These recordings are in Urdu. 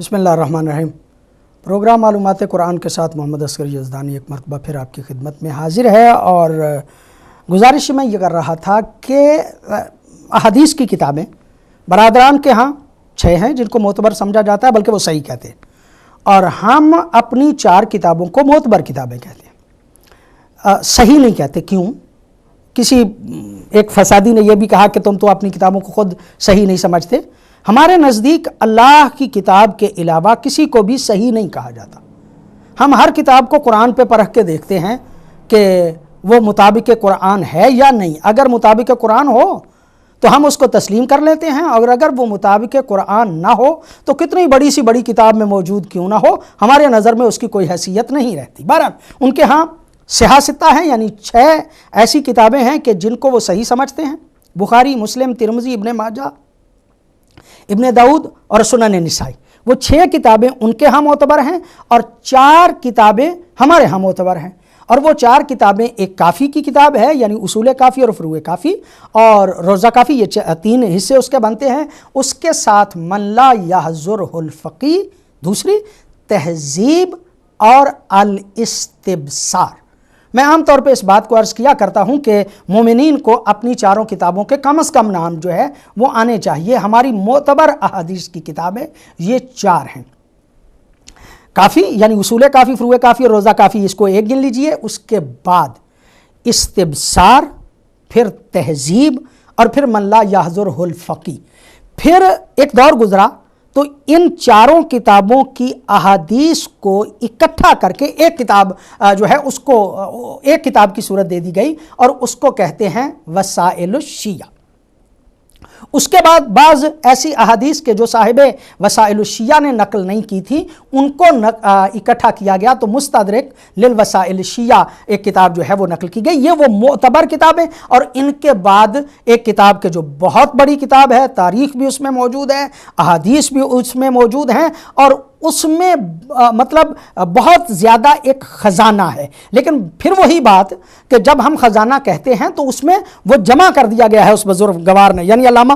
بسم اللہ الرحمن الرحیم۔ پروگرام معلومات قرآن کے ساتھ محمد اصغر یزدانی ایک مرتبہ پھر آپ کی خدمت میں حاضر ہے، اور گزارش میں یہ کر رہا تھا کہ احادیث کی کتابیں برادران کے ہاں 6 ہیں جن کو معتبر سمجھا جاتا ہے، بلکہ وہ صحیح کہتے ہیں، اور ہم اپنی 4 کتابوں کو معتبر کتابیں کہتے ہیں، صحیح نہیں کہتے۔ کیوں؟ کسی ایک فسادی نے یہ بھی کہا کہ تم تو اپنی کتابوں کو خود صحیح نہیں سمجھتے۔ ہمارے نزدیک اللہ کی کتاب کے علاوہ کسی کو بھی صحیح نہیں کہا جاتا۔ ہم ہر کتاب کو قرآن پہ پرکھ کے دیکھتے ہیں کہ وہ مطابق قرآن ہے یا نہیں۔ اگر مطابق قرآن ہو تو ہم اس کو تسلیم کر لیتے ہیں، اور اگر وہ مطابق قرآن نہ ہو تو کتنی بڑی سی بڑی کتاب میں موجود کیوں نہ ہو، ہمارے نظر میں اس کی کوئی حیثیت نہیں رہتی۔ بہرحال ان کے ہاں صحاح 6 ہیں، یعنی 6 ایسی کتابیں ہیں کہ جن کو وہ صحیح سمجھتے ہیں: بخاری، مسلم، ترمذی، ابن ماجہ، ابن داؤد اور سنن نسائی۔ وہ 6 کتابیں ان کے ہاں معتبر ہیں، اور 4 کتابیں ہمارے ہاں معتبر ہیں۔ اور وہ 4 کتابیں ایک کافی کی کتاب ہے، یعنی اصول کافی اور فروع کافی اور روضہ کافی، یہ 3 حصے اس کے بنتے ہیں۔ اس کے ساتھ من لا یحضرہ الفقیہ، دوسری تہذیب اور الاستبصار۔ میں عام طور پہ اس بات کو عرض کیا کرتا ہوں کہ مومنین کو اپنی 4 کتابوں کے کم از کم نام جو ہے وہ آنے چاہیے۔ ہماری معتبر احادیث کی کتابیں یہ 4 ہیں: کافی یعنی اصول کافی، فروع کافی اور روضہ کافی، اس کو ایک گن لیجئے۔ اس کے بعد استبصار، پھر تہذیب، اور پھر من لا یحضرہ الفقیہ۔ پھر ایک دور گزرا تو ان 4 کتابوں کی احادیث کو اکٹھا کر کے ایک کتاب جو ہے اس کو ایک کتاب کی صورت دے دی گئی، اور اس کو کہتے ہیں وسائل الشیعہ۔ اس کے بعد بعض ایسی احادیث کے جو صاحب وسائل الشیعہ نے نقل نہیں کی تھی ان کو اکٹھا کیا گیا، تو مستدرک للوسائل الشیعہ ایک کتاب جو ہے وہ نقل کی گئی۔ یہ وہ معتبر کتابیں۔ اور ان کے بعد ایک کتاب کے جو بہت بڑی کتاب ہے، تاریخ بھی اس میں موجود ہے، احادیث بھی اس میں موجود ہیں، اور اس میں مطلب بہت زیادہ ایک خزانہ ہے۔ لیکن پھر وہی بات کہ جب ہم خزانہ کہتے ہیں تو اس میں وہ جمع کر دیا گیا ہے اس بزرگوار نے، یعنی علامہ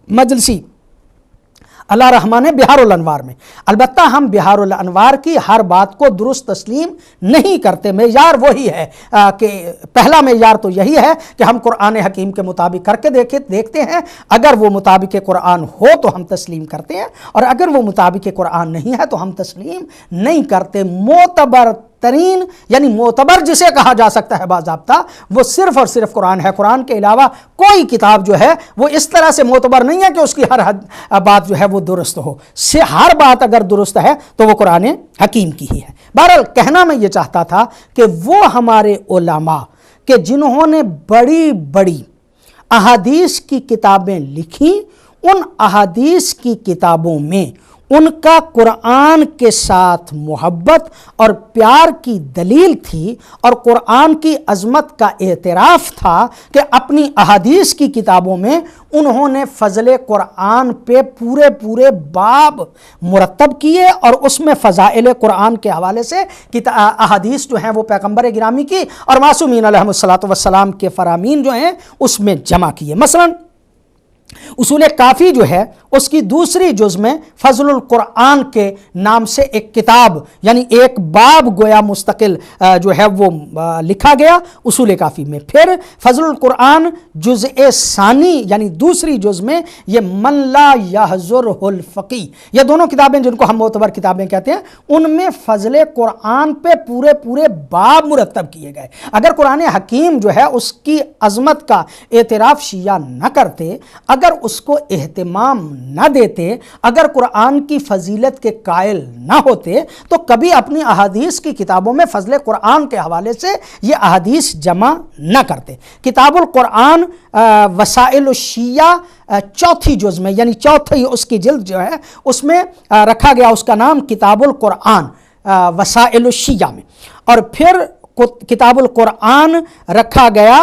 مجلسی اللہ رحمٰن نے بہار الانوار میں۔ البتہ ہم بہار الانوار کی ہر بات کو درست تسلیم نہیں کرتے۔ معیار وہی ہے کہ پہلا معیار تو یہی ہے کہ ہم قرآن حکیم کے مطابق کر کے دیکھتے ہیں، اگر وہ مطابق قرآن ہو تو ہم تسلیم کرتے ہیں، اور اگر وہ مطابق قرآن نہیں ہے تو ہم تسلیم نہیں کرتے۔ معتبر ترین یعنی معتبر جسے کہا جا سکتا ہے باضابطہ، وہ صرف اور صرف قرآن ہے۔ قرآن کے علاوہ کوئی کتاب جو ہے وہ اس طرح سے معتبر نہیں ہے کہ اس کی ہر بات جو ہے وہ درست ہو۔ ہر بات اگر درست ہے تو وہ قرآن حکیم کی ہی ہے۔ بہرحال کہنا میں یہ چاہتا تھا کہ وہ ہمارے علماء کہ جنہوں نے بڑی بڑی احادیث کی کتابیں لکھی، ان احادیث کی کتابوں میں ان کا قرآن کے ساتھ محبت اور پیار کی دلیل تھی، اور قرآن کی عظمت کا اعتراف تھا کہ اپنی احادیث کی کتابوں میں انہوں نے فضل قرآن پہ پورے باب مرتب کیے، اور اس میں فضائل قرآن کے حوالے سے احادیث جو ہیں وہ پیغمبر گرامی کی اور معصومین علیہم الصلاۃ والسلام کے فرامین جو ہیں اس میں جمع کیے۔ مثلاً اصول کافی جو ہے اس کی دوسری جز میں فضل القرآن کے نام سے ایک کتاب، یعنی ایک باب گویا مستقل جو ہے وہ لکھا گیا اصول کافی میں۔ پھر فضل القرآن جزء ثانی یعنی دوسری جز میں یہ من لا یحضرہ الفقیہ، یہ دونوں کتابیں جن کو ہم معتبر کتابیں کہتے ہیں، ان میں فضل قرآن پہ پورے باب مرتب کیے گئے۔ اگر قرآن حکیم جو ہے اس کی عظمت کا اعتراف شیعہ نہ کرتے، اگر اس کو اہتمام نہ دیتے، اگر قرآن کی فضیلت کے قائل نہ ہوتے، تو کبھی اپنی احادیث کی کتابوں میں فضل قرآن کے حوالے سے یہ احادیث جمع نہ کرتے۔ کتاب القرآن وسائل الشیعہ 4تھی جز میں، یعنی 4تھی اس کی جلد جو ہے اس میں رکھا گیا اس کا نام کتاب القرآن وسائل الشیعہ میں۔ اور پھر کتاب القرآن رکھا گیا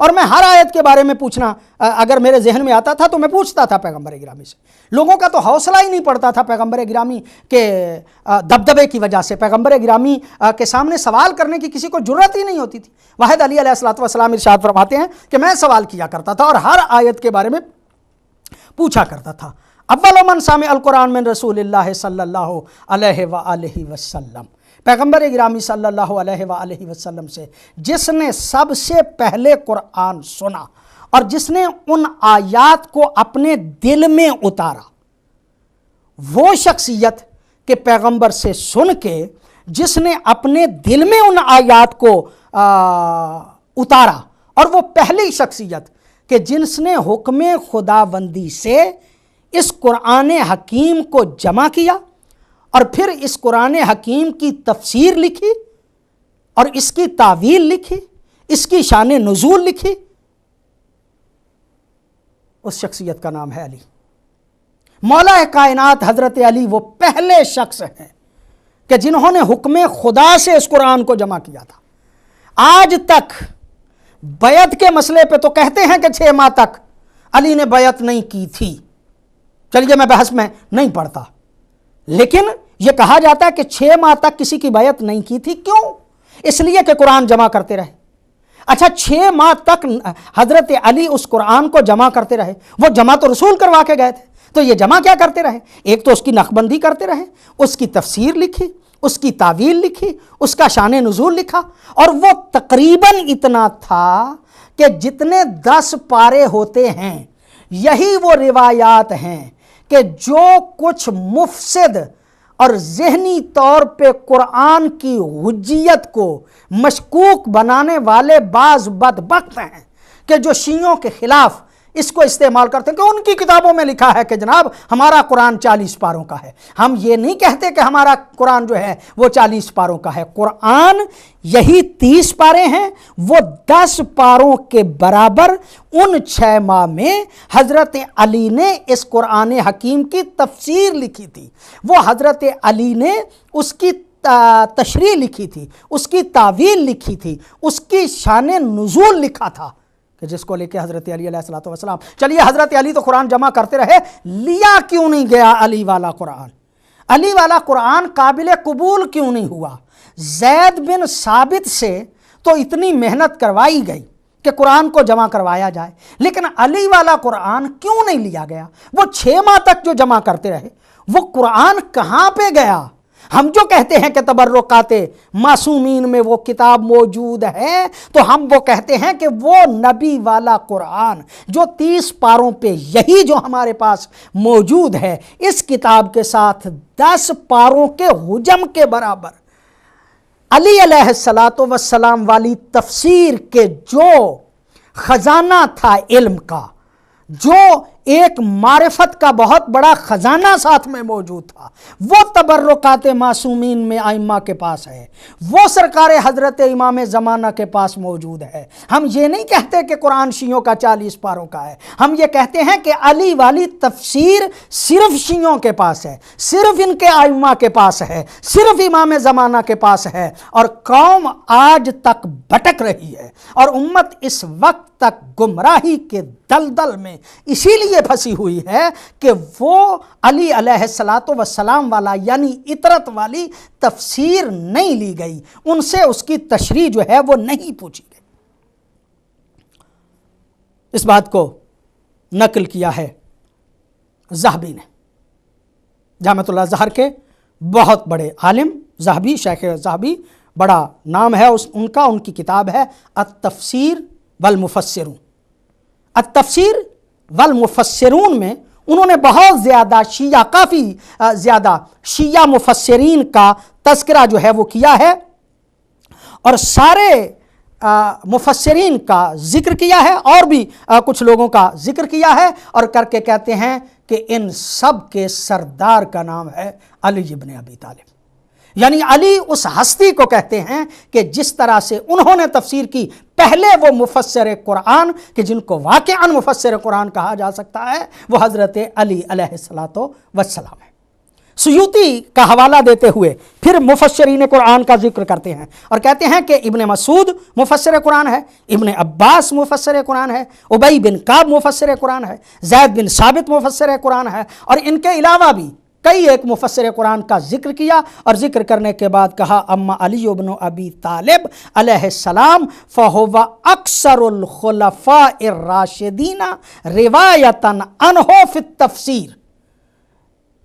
اور میں ہر آیت کے بارے میں پوچھنا اگر میرے ذہن میں آتا تھا تو میں پوچھتا تھا پیغمبر گرامی سے. لوگوں کا تو حوصلہ ہی نہیں پڑتا تھا پیغمبر گرامی کے دبدبے کی وجہ سے. پیغمبر گرامی کے سامنے سوال کرنے کی کسی کو جرات ہی نہیں ہوتی تھی. واحد علی علیہ الصلوۃ والسلام ارشاد فرماتے ہیں کہ میں سوال کیا کرتا تھا اور ہر آیت کے بارے میں پوچھا کرتا تھا. اول من سامع القرآن من رسول اللہ صلی اللہ علیہ وآلہ وسلم، پیغمبر گرامی صلی اللہ علیہ وآلہ وسلم سے جس نے سب سے پہلے قرآن سنا اور جس نے ان آیات کو اپنے دل میں اتارا، وہ شخصیت کہ پیغمبر سے سن کے جس نے اپنے دل میں ان آیات کو اتارا، اور وہ پہلی شخصیت کہ جس نے حکم خداوندی سے اس قرآن حکیم کو جمع کیا اور پھر اس قرآن حکیم کی تفسیر لکھی اور اس کی تعویل لکھی، اس کی شان نزول لکھی، اس شخصیت کا نام ہے علی. مولا کائنات حضرت علی وہ پہلے شخص ہیں کہ جنہوں نے حکم خدا سے اس قرآن کو جمع کیا تھا. آج تک بیعت کے مسئلے پہ تو کہتے ہیں کہ 6 ماہ تک علی نے بیعت نہیں کی تھی. چلیے میں بحث میں نہیں پڑھتا، لیکن یہ کہا جاتا ہے کہ 6 ماہ تک کسی کی بیعت نہیں کی تھی. کیوں؟ اس لیے کہ قرآن جمع کرتے رہے. اچھا 6 ماہ تک حضرت علی اس قرآن کو جمع کرتے رہے. وہ جمع تو رسول کروا کے گئے تھے، تو یہ جمع کیا کرتے رہے؟ ایک تو اس کی نقبندی کرتے رہے، اس کی تفسیر لکھی، اس کی تعویل لکھی، اس کا شان نزول لکھا، اور وہ تقریباً اتنا تھا کہ جتنے 10 پارے ہوتے ہیں یہی وہ روایات ہیں کہ جو کچھ مفسد اور ذہنی طور پہ قرآن کی حجیت کو مشکوک بنانے والے بعض بدبخت ہیں کہ جو شیعوں کے خلاف اس کو استعمال کرتے ہیں کہ ان کی کتابوں میں لکھا ہے کہ جناب ہمارا قرآن 40 پاروں کا ہے. ہم یہ نہیں کہتے کہ ہمارا قرآن جو ہے وہ 40 پاروں کا ہے. قرآن یہی 30 پارے ہیں. وہ 10 پاروں کے برابر ان 6 ماہ میں حضرت علی نے اس قرآن حکیم کی تفسیر لکھی تھی. وہ حضرت علی نے اس کی تشریح لکھی تھی، اس کی تعویل لکھی تھی، اس کی شان نزول لکھا تھا کہ جس کو لے کے حضرت علی علیہ الصلوۃ والسلام. چلیے حضرت علی تو قرآن جمع کرتے رہے، لیا کیوں نہیں گیا علی والا قرآن؟ علی والا قرآن قابل قبول کیوں نہیں ہوا؟ زید بن ثابت سے تو اتنی محنت کروائی گئی کہ قرآن کو جمع کروایا جائے، لیکن علی والا قرآن کیوں نہیں لیا گیا؟ وہ 6 ماہ تک جو جمع کرتے رہے، وہ قرآن کہاں پہ گیا؟ ہم جو کہتے ہیں کہ تبرکات معصومین میں وہ کتاب موجود ہے، تو ہم وہ کہتے ہیں کہ وہ نبی والا قرآن جو 30 پاروں پہ یہی جو ہمارے پاس موجود ہے، اس کتاب کے ساتھ 10 پاروں کے حجم کے برابر علی علیہ السلام والی تفسیر کے جو خزانہ تھا علم کا، جو ایک معرفت کا بہت بڑا خزانہ ساتھ میں موجود تھا، وہ تبرکات معصومین میں ائمہ کے پاس ہے، وہ سرکار حضرت امام زمانہ کے پاس موجود ہے. ہم یہ نہیں کہتے کہ قرآن شیعوں کا 40 پاروں کا ہے، ہم یہ کہتے ہیں کہ علی والی تفسیر صرف شیعوں کے پاس ہے، صرف ان کے ائمہ کے پاس ہے، صرف امام زمانہ کے پاس ہے، اور قوم آج تک بھٹک رہی ہے اور امت اس وقت تک گمراہی کے دلدل میں اسی لیے پھنسی ہوئی ہے کہ وہ علی علیہ السلام والا یعنی اطرت والی تفسیر نہیں لی گئی، ان سے اس کی تشریح جو ہے وہ نہیں پوچھی گئی. اس بات کو نقل کیا ہے ذہبی نے، جامعۃ الازہر کے بہت بڑے عالم ذہبی، شیخ ذہبی بڑا نام ہے ان کا. ان کی کتاب ہے التفسیر والمفسرون. التفسیر والمفسرون میں انہوں نے بہت زیادہ شیعہ، کافی زیادہ شیعہ مفسرین کا تذکرہ جو ہے وہ کیا ہے، اور سارے مفسرین کا ذکر کیا ہے، اور بھی کچھ لوگوں کا ذکر کیا ہے، اور کر کے کہتے ہیں کہ ان سب کے سردار کا نام ہے علی ابن ابی طالب. یعنی علی اس ہستی کو کہتے ہیں کہ جس طرح سے انہوں نے تفسیر کی، پہلے وہ مفسر قرآن کہ جن کو واقعاً مفسر قرآن کہا جا سکتا ہے، وہ حضرت علی علیہ السلام ہے. سیوطی کا حوالہ دیتے ہوئے پھر مفسرین قرآن کا ذکر کرتے ہیں اور کہتے ہیں کہ ابن مسعود مفسر قرآن ہے، ابن عباس مفسر قرآن ہے، ابی بن کعب مفسر قرآن ہے، زید بن ثابت مفسر قرآن ہے، اور ان کے علاوہ بھی کئی ایک مفسر قرآن کا ذکر کیا، اور ذکر کرنے کے بعد کہا اما علی بن ابی طالب علیہ السلام فہو اکثر الخلفاء الراشدین روایتا عنہ فی التفسیر۔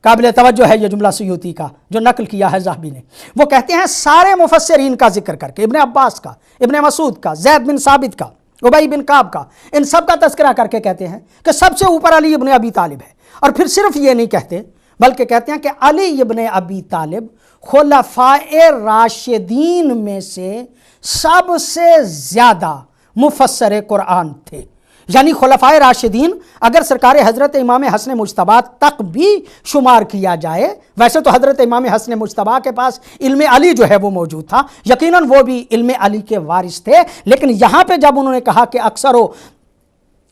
قابل توجہ ہے یہ جملہ سیوطی کا جو نقل کیا ہے ذہبی نے۔ وہ کہتے ہیں سارے مفسرین کا ذکر کر کے، ابن عباس کا، ابن مسعود کا، زید بن ثابت کا، ابی بن کعب کا، ان سب کا تذکرہ کر کے کہتے ہیں کہ سب سے اوپر علی ابن ابی طالب ہے، اور پھر صرف یہ نہیں کہتے بلکہ کہتے ہیں کہ علی ابن ابی طالب خلفائے راشدین میں سے سب سے زیادہ مفسر قرآن تھے۔ یعنی خلفائے راشدین اگر سرکار حضرت امام حسن مجتبیٰ تک بھی شمار کیا جائے، ویسے تو حضرت امام حسن مجتبیٰ کے پاس علم علی جو ہے وہ موجود تھا، یقیناً وہ بھی علم علی کے وارث تھے، لیکن یہاں پہ جب انہوں نے کہا کہ اکثر و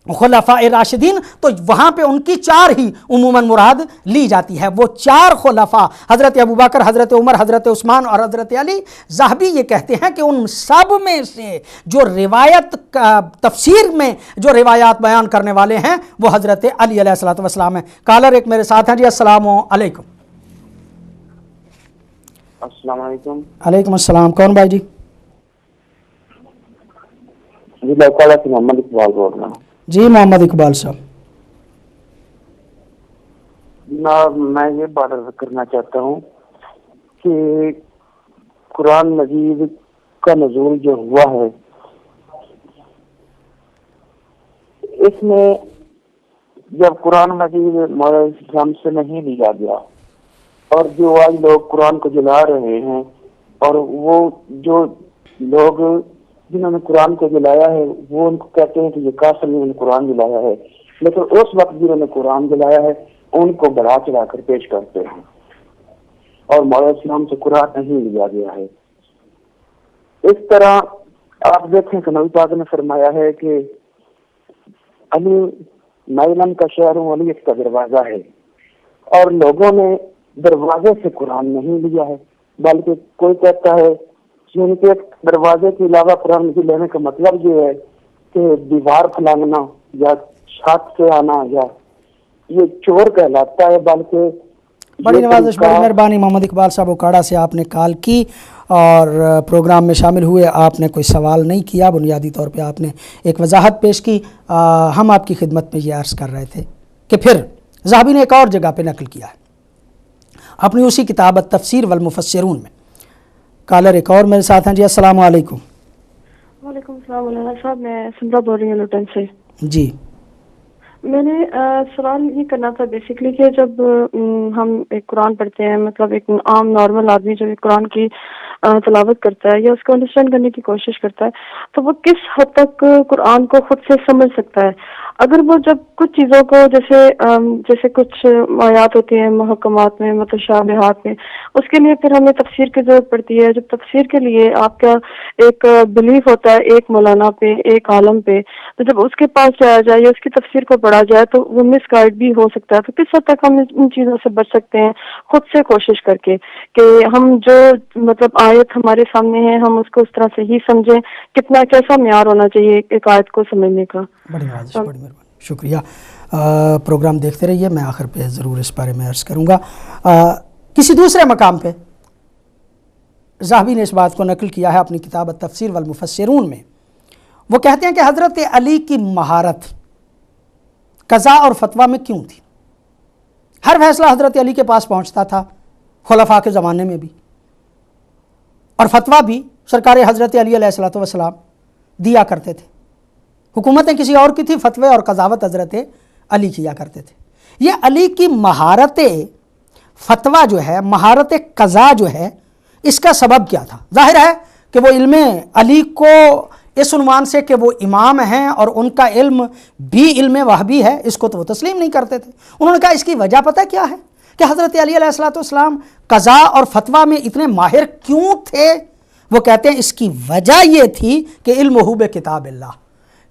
خلفاء راشدین تو وہاں پہ ان کی چار ہی عموماً مراد لی جاتی ہے۔ وہ چار خلفاء حضرت ابوبکر، حضرت عمر، حضرت عثمان اور حضرت علی، ذہبی یہ کہتے ہیں کہ ان سب میں سے جو روایت تفسیر میں جو روایات بیان کرنے والے ہیں وہ حضرت علی علیہ السلام ہیں۔ کالر ایک میرے ساتھ ہیں جی، السلام علیکم۔ السلام علیکم۔ علیکم السلام، کون بھائی جی؟ جی میں کالر سے محمد اقبال بول رہا ہوں۔ جی محمد اقبال صاحب۔ جناب میں یہ بات عرض کرنا چاہتا ہوں کہ قرآن مجید کا نزول جو ہوا ہے اس میں جب قرآن مجید مولا اسلام سے نہیں لیا گیا، اور جو آج لوگ قرآن کو جلا رہے ہیں، اور وہ جو لوگ جنہوں نے قرآن کو جلایا ہے وہ ان کو کہتے ہیں کہ یہ کافر نے قرآن جلایا ہے، لیکن اس وقت جنہوں نے قرآن جلایا ہے ان کو بڑھا چڑھا کر پیش کرتے ہیں، اور مولا اسلام سے قرآن نہیں لیا گیا ہے۔ اس طرح آپ دیکھیں کہ نبی پاک نے فرمایا ہے کہ علی میں علم کا شہر ہوں، علی اس کا دروازہ ہے، اور لوگوں نے دروازے سے قرآن نہیں لیا ہے، بلکہ کوئی کہتا ہے یعنی کہ ایک دروازے کے علاوہ قرآن مجید لینے کا مطلب یہ ہے کہ دیوار پھلانگنا یا چھت سے آنا یا یہ چور کہلاتا ہے، بلکہ بڑی نوازش، بڑی مہربانی محمد اقبال صاحب اکاڑا سے آپ نے کال کی اور پروگرام میں شامل ہوئے۔ آپ نے کوئی سوال نہیں کیا، بنیادی طور پہ آپ نے ایک وضاحت پیش کی۔ ہم آپ کی خدمت میں یہ عرض کر رہے تھے کہ پھر ذہبی نے ایک اور جگہ پہ نقل کیا ہے اپنی اسی کتاب التفسیر والمفسرون میں۔ کالر ایک اور میرے ساتھ ہیں جی، السلام علیکم۔ وعلیکم السلام علیہ صاحب، میں سمرا بول رہی ہوں لوٹن سے۔ جی میں نے سوال یہ کرنا تھا بیسکلی کہ جب ہم ایک قرآن پڑھتے ہیں، مطلب ایک عام نارمل آدمی جب ایک قرآن کی تلاوت کرتا ہے یا اس کو انڈرسٹینڈ کرنے کی کوشش کرتا ہے تو وہ کس حد تک قرآن کو خود سے سمجھ سکتا ہے؟ اگر وہ جب کچھ چیزوں کو جیسے کچھ آیات ہوتی ہیں محکمات میں، متشابہات میں، اس کے لیے پھر ہمیں تفسیر کی ضرورت پڑتی ہے۔ جب تفسیر کے لیے آپ کا ایک بلیف ہوتا ہے ایک مولانا پہ، ایک عالم پہ، تو جب اس کے پاس جایا جائے یا اس کی تفسیر کو پڑھا جائے تو وہ مس گائیڈ بھی ہو سکتا ہے۔ تو کس حد تک ہم ان چیزوں سے بچ سکتے ہیں خود سے کوشش کر کے کہ ہم جو مطلب آیت ہمارے سامنے ہے ہم اس کو اس طرح سے ہی سمجھیں؟ کتنا کیسا معیار ہونا چاہیے ایک آیت کو سمجھنے کا؟ بڑی مہربانی، شکریہ۔ پروگرام دیکھتے رہیے، میں آخر پہ ضرور اس بارے میں عرض کروں گا۔ کسی دوسرے مقام پہ ذہبی نے اس بات کو نقل کیا ہے اپنی کتاب التفسیر والمفسرون میں۔ وہ کہتے ہیں کہ حضرت علی کی مہارت قضاء اور فتویٰ میں کیوں تھی؟ ہر فیصلہ حضرت علی کے پاس پہنچتا تھا خلفاء کے زمانے میں بھی، اور فتویٰ بھی سرکار حضرت علی علیہ السلام دیا کرتے تھے۔ حکومتیں کسی اور کی تھی، فتوے اور قضاوت حضرت علی کیا کرتے تھے۔ یہ علی کی مہارت فتویٰ جو ہے، مہارت قضاء جو ہے، اس کا سبب کیا تھا؟ ظاہر ہے کہ وہ علم علی کو اس عنوان سے کہ وہ امام ہیں اور ان کا علم بھی علم وحبی ہے، اس کو تو وہ تسلیم نہیں کرتے تھے۔ انہوں نے کہا اس کی وجہ پتہ کیا ہے کہ حضرت علی علیہ السلام قضاء اور فتویٰ میں اتنے ماہر کیوں تھے؟ وہ کہتے ہیں اس کی وجہ یہ تھی کہ علمہ بکتاب اللہ،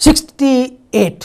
68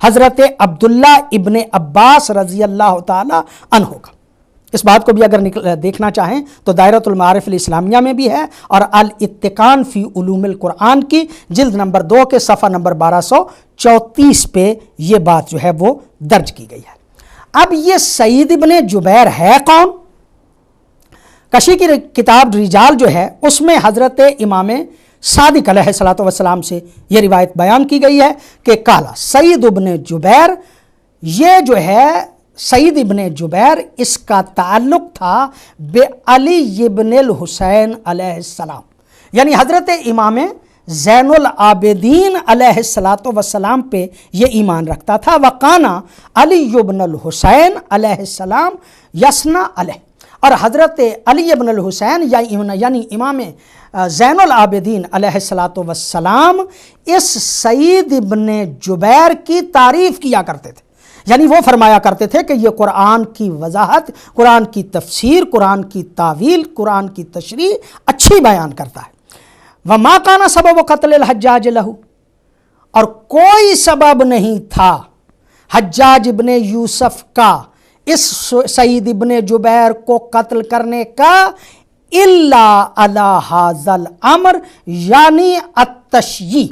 حضرت عبداللہ ابن عباس رضی اللہ تعالی عنہ کا۔ اس بات کو بھی اگر دیکھنا چاہیں تو دائرۃ المعارف الاسلامیہ میں بھی ہے، اور الاتقان فی علوم القرآن کی جلد نمبر 2 کے صفحہ نمبر 1234 پہ یہ بات جو ہے وہ درج کی گئی ہے۔ اب یہ سعید ابن جبیر ہے کون؟ کشی کی کتاب رجال جو ہے اس میں حضرت امام صادق علیہ الصلوۃ والسلام سے یہ روایت بیان کی گئی ہے کہ کالا سعید ابن جبیر، یہ جو ہے سعید ابن جبیر اس کا تعلق تھا بے علی ابن الحسین علیہ السلام، یعنی حضرت امام زین العابدین علیہ الصلوۃ والسلام پہ یہ ایمان رکھتا تھا۔ وقانا علی ابن الحسین علیہ السلام یسنا علیہ، اور حضرت علی ابن الحسین یعنی امام زین العابدین علیہ الصلوۃ والسلام اس سعید ابن جبیر کی تعریف کیا کرتے تھے، یعنی وہ فرمایا کرتے تھے کہ یہ قرآن کی وضاحت، قرآن کی تفسیر، قرآن کی تعویل، قرآن کی تشریح اچھی بیان کرتا ہے۔ وما کان سبب قتل الحجاج لہ، اور کوئی سبب نہیں تھا حجاج ابن یوسف کا اس سعید ابن جبیر کو قتل کرنے کا الا علی ھذا الامر، یعنی التشییع،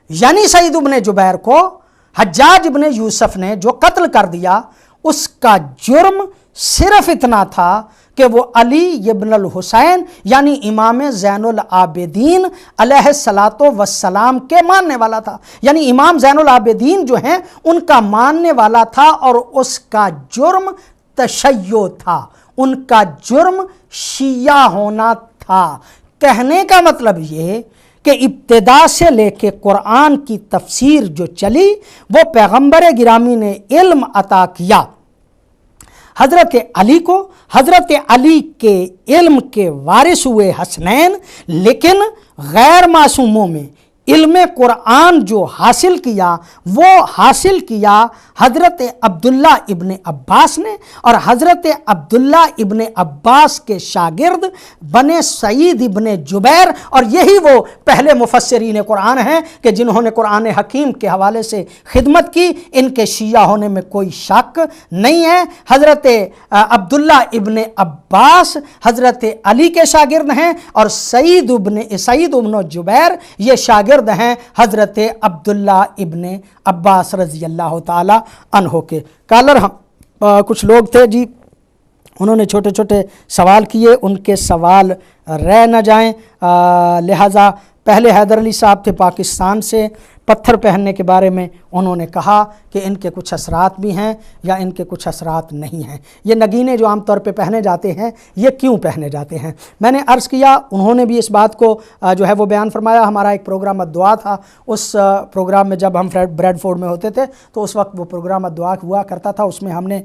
یعنی سعید ابن جبیر کو حجاج ابن یوسف نے جو قتل کر دیا اس کا جرم صرف اتنا تھا کہ وہ علی ابن الحسین یعنی امام زین العابدین علیہ الصلوۃ والسلام کے ماننے والا تھا، یعنی امام زین العابدین جو ہیں ان کا ماننے والا تھا، اور اس کا جرم تشیع تھا، ان کا جرم شیعہ ہونا تھا۔ کہنے کا مطلب یہ کہ ابتدا سے لے کے قرآن کی تفسیر جو چلی وہ پیغمبر گرامی نے علم عطا کیا حضرت علی کو، حضرت علی کے علم کے وارث ہوئے حسنین، لیکن غیر معصوموں میں علم قرآن جو حاصل کیا وہ حاصل کیا حضرت عبداللہ ابن عباس نے، اور حضرت عبداللہ ابن عباس کے شاگرد بنے سعید ابن جبیر، اور یہی وہ پہلے مفسرین قرآن ہیں کہ جنہوں نے قرآن حکیم کے حوالے سے خدمت کی، ان کے شیعہ ہونے میں کوئی شک نہیں ہے۔ حضرت عبداللہ ابن عباس حضرت علی کے شاگرد ہیں، اور سعید ابن جبیر یہ شاگرد ہیں حضرت عبداللہ ابن عباس رضی اللہ تعالی عنہ کے۔ کالر ہم کچھ لوگ تھے جی، انہوں نے چھوٹے چھوٹے سوال کیے، ان کے سوال رہ نہ جائیں، لہٰذا پہلے حیدر علی صاحب تھے پاکستان سے، پتھر پہننے کے بارے میں انہوں نے کہا کہ ان کے کچھ اثرات بھی ہیں یا ان کے کچھ اثرات نہیں ہیں۔ یہ نگینے جو عام طور پہ پہنے جاتے ہیں یہ کیوں پہنے جاتے ہیں؟ میں نے عرض کیا، انہوں نے بھی اس بات کو جو ہے وہ بیان فرمایا۔ ہمارا ایک پروگرام الدعا تھا، اس پروگرام میں جب ہم بریڈ فورڈ میں ہوتے تھے تو اس وقت وہ پروگرام الدعا ہوا کرتا تھا، اس میں ہم نے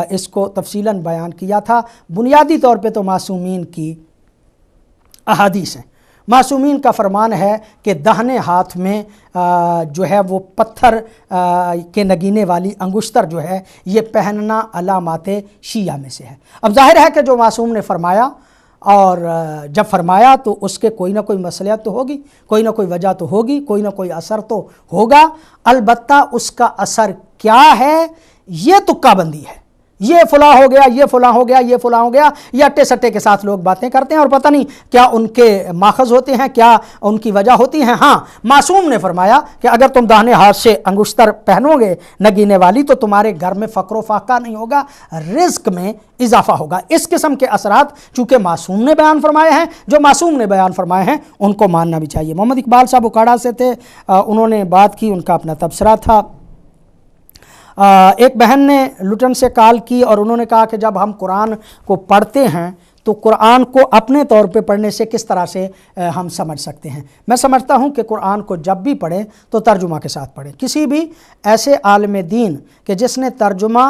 اس کو تفصیلاً بیان کیا تھا۔ بنیادی طور پہ تو معصومین کی احادیث ہیں۔ معصومین کا فرمان ہے کہ داہنے ہاتھ میں جو ہے وہ پتھر کے نگینے والی انگشتر جو ہے یہ پہننا علامات شیعہ میں سے ہے۔ اب ظاہر ہے کہ جو معصوم نے فرمایا، اور جب فرمایا تو اس کے کوئی نہ کوئی مصلحت تو ہوگی، کوئی نہ کوئی وجہ تو ہوگی، کوئی نہ کوئی اثر تو ہوگا، البتہ اس کا اثر کیا ہے یہ تکہ بندی ہے۔ یہ فلاں ہو گیا، یہ فلاں ہو گیا، یہ فلاں ہو گیا، یہ اٹے سٹے کے ساتھ لوگ باتیں کرتے ہیں اور پتہ نہیں کیا ان کے ماخذ ہوتے ہیں، کیا ان کی وجہ ہوتی ہیں۔ ہاں، معصوم نے فرمایا کہ اگر تم داہنے ہاتھ سے انگشتر پہنو گے نگینے والی تو تمہارے گھر میں فقر و فاقہ نہیں ہوگا، رزق میں اضافہ ہوگا۔ اس قسم کے اثرات چونکہ معصوم نے بیان فرمائے ہیں، جو معصوم نے بیان فرمائے ہیں ان کو ماننا بھی چاہیے۔ محمد اقبال صاحب اکاڑا سے تھے، انہوں نے بات کی، ان کا اپنا تبصرہ تھا۔ ایک بہن نے لٹن سے کال کی اور انہوں نے کہا کہ جب ہم قرآن کو پڑھتے ہیں تو قرآن کو اپنے طور پہ پڑھنے سے کس طرح سے ہم سمجھ سکتے ہیں؟ میں سمجھتا ہوں کہ قرآن کو جب بھی پڑھیں تو ترجمہ کے ساتھ پڑھیں۔ کسی بھی ایسے عالم دین کہ جس نے ترجمہ